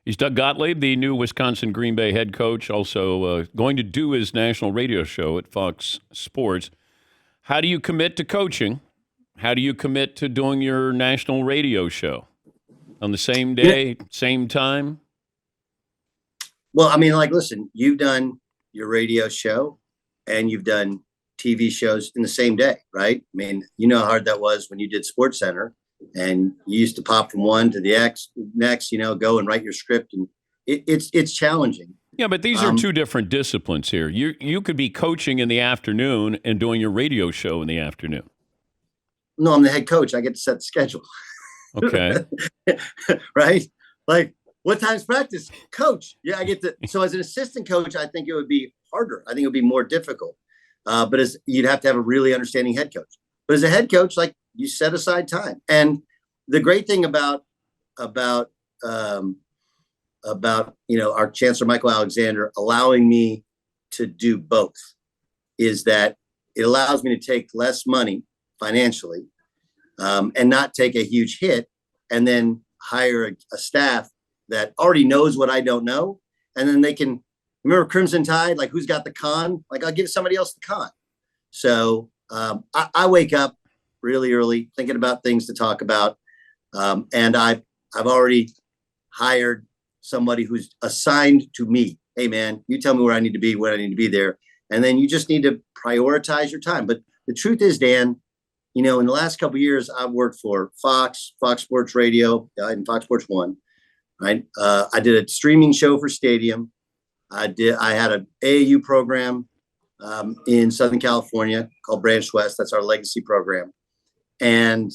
He's Doug Gottlieb, the new Wisconsin-Green Bay head coach, also going to do his national radio show at Fox Sports. How do you commit to coaching? How do you commit to doing your national radio show? On the same day, same time? Well, I mean, like, listen, you've done your radio show and you've done TV shows in the same day, right? I mean, you know how hard that was when you did Sports Center and you used to pop from one to the next, go and write your script. And it's challenging. Yeah, but these are two different disciplines here. You could be coaching in the afternoon and doing your radio show in the afternoon. No, I'm the head coach. I get to set the schedule. Okay. Right? Like, what time's practice? Coach. Yeah, I get to. So as an assistant coach, I think it would be harder. I think it would be more difficult. But you'd have to have a really understanding head coach. But as a head coach, like, you set aside time. And the great thing about our Chancellor Michael Alexander allowing me to do both is that it allows me to take less money financially and not take a huge hit, and then hire a staff that already knows what I don't know. And then they can remember Crimson Tide, like, who's got the con? Like, I'll give somebody else the con. So I wake up really early thinking about things to talk about. And I've already hired somebody who's assigned to me. Hey, man, you tell me where I need to be, when I need to be there. And then you just need to prioritize your time. But the truth is, Dan, in the last couple of years, I've worked for Fox Sports Radio, and Fox Sports 1. Right? I did a streaming show for Stadium. I had an AAU program in Southern California called Branch West. That's our legacy program. And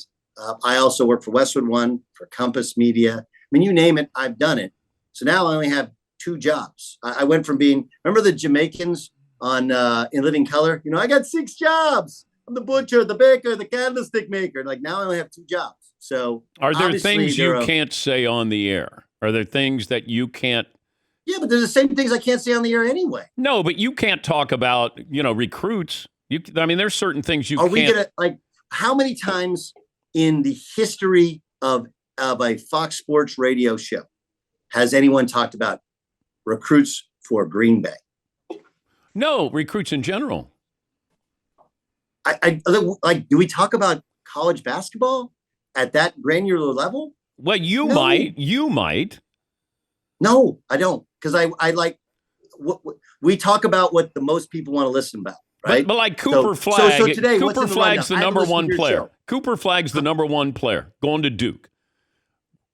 I also worked for Westwood One, for Compass Media. I mean, you name it, I've done it. So now I only have 2 jobs. I went from remember the Jamaicans on In Living Color? I got 6 jobs. I'm the butcher, the baker, the candlestick maker. Like, now I only have 2 jobs. So are there things you can't say on the air? Are there things that you can't? Yeah, but there's the same things I can't say on the air anyway. No, but you can't talk about, recruits. There's certain things you can't. Are we going to, how many times in the history of a Fox Sports radio show has anyone talked about recruits for Green Bay? No, recruits in general. Do we talk about college basketball at that granular level? Well, you might. No, I don't. Because I like we talk about what the most people want to listen about, right? But like Cooper Flagg, so today, Cooper Flagg's the number one player. Show. Cooper Flagg's the number one player going to Duke.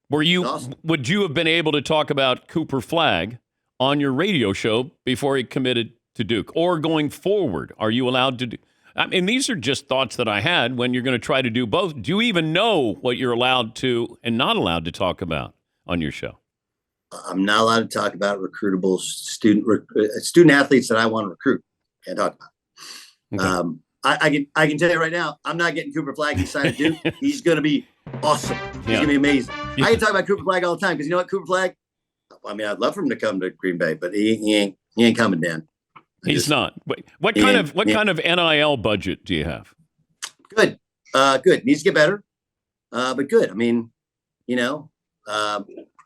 Would you have been able to talk about Cooper Flagg on your radio show before he committed to Duke, or going forward? Are you allowed to do? I mean, these are just thoughts that I had when you're going to try to do both. Do you even know what you're allowed to and not allowed to talk about on your show? I'm not allowed to talk about recruitable student athletes that I want to recruit. Can't talk about. Okay. I can tell you right now, I'm not getting Cooper Flagg. He signed at Duke. He's going to be awesome. He's going to be amazing. Yeah. I can talk about Cooper Flagg all the time because you know what, Cooper Flagg. I mean, I'd love for him to come to Green Bay, but he ain't coming, Dan. He's not. What kind of NIL budget do you have? Good. Good. Needs to get better. But good. I mean,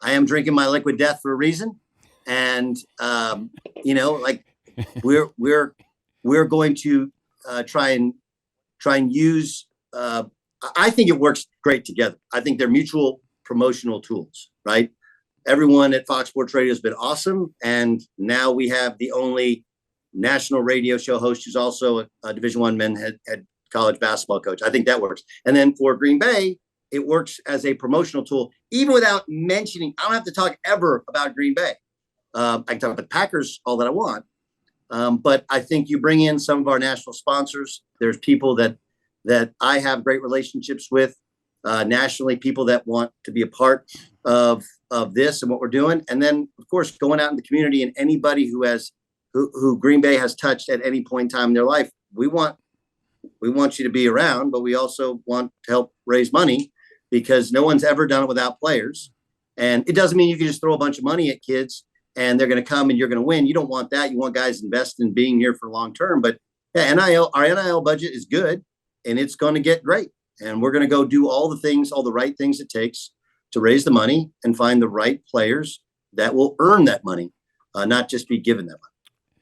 I am drinking my liquid death for a reason. And we're going to try and use I think it works great together. I think they're mutual promotional tools, right? Everyone at Fox Sports Radio has been awesome. And now we have the only national radio show host who's also a Division I men's head college basketball coach. I think that works. And then for Green Bay, it works as a promotional tool, even without mentioning. I don't have to talk ever about Green Bay. I can talk about the Packers all that I want. But I think you bring in some of our national sponsors. There's people that I have great relationships with nationally, people that want to be a part of this and what we're doing. And then, of course, going out in the community and anybody who Green Bay has touched at any point in time in their life, we want you to be around, but we also want to help raise money because no one's ever done it without players. And it doesn't mean you can just throw a bunch of money at kids and they're going to come and you're going to win. You don't want that. You want guys invested in being here for long term. But yeah, our NIL budget is good and it's going to get great. And we're going to go do all the right things it takes to raise the money and find the right players that will earn that money, not just be given that money.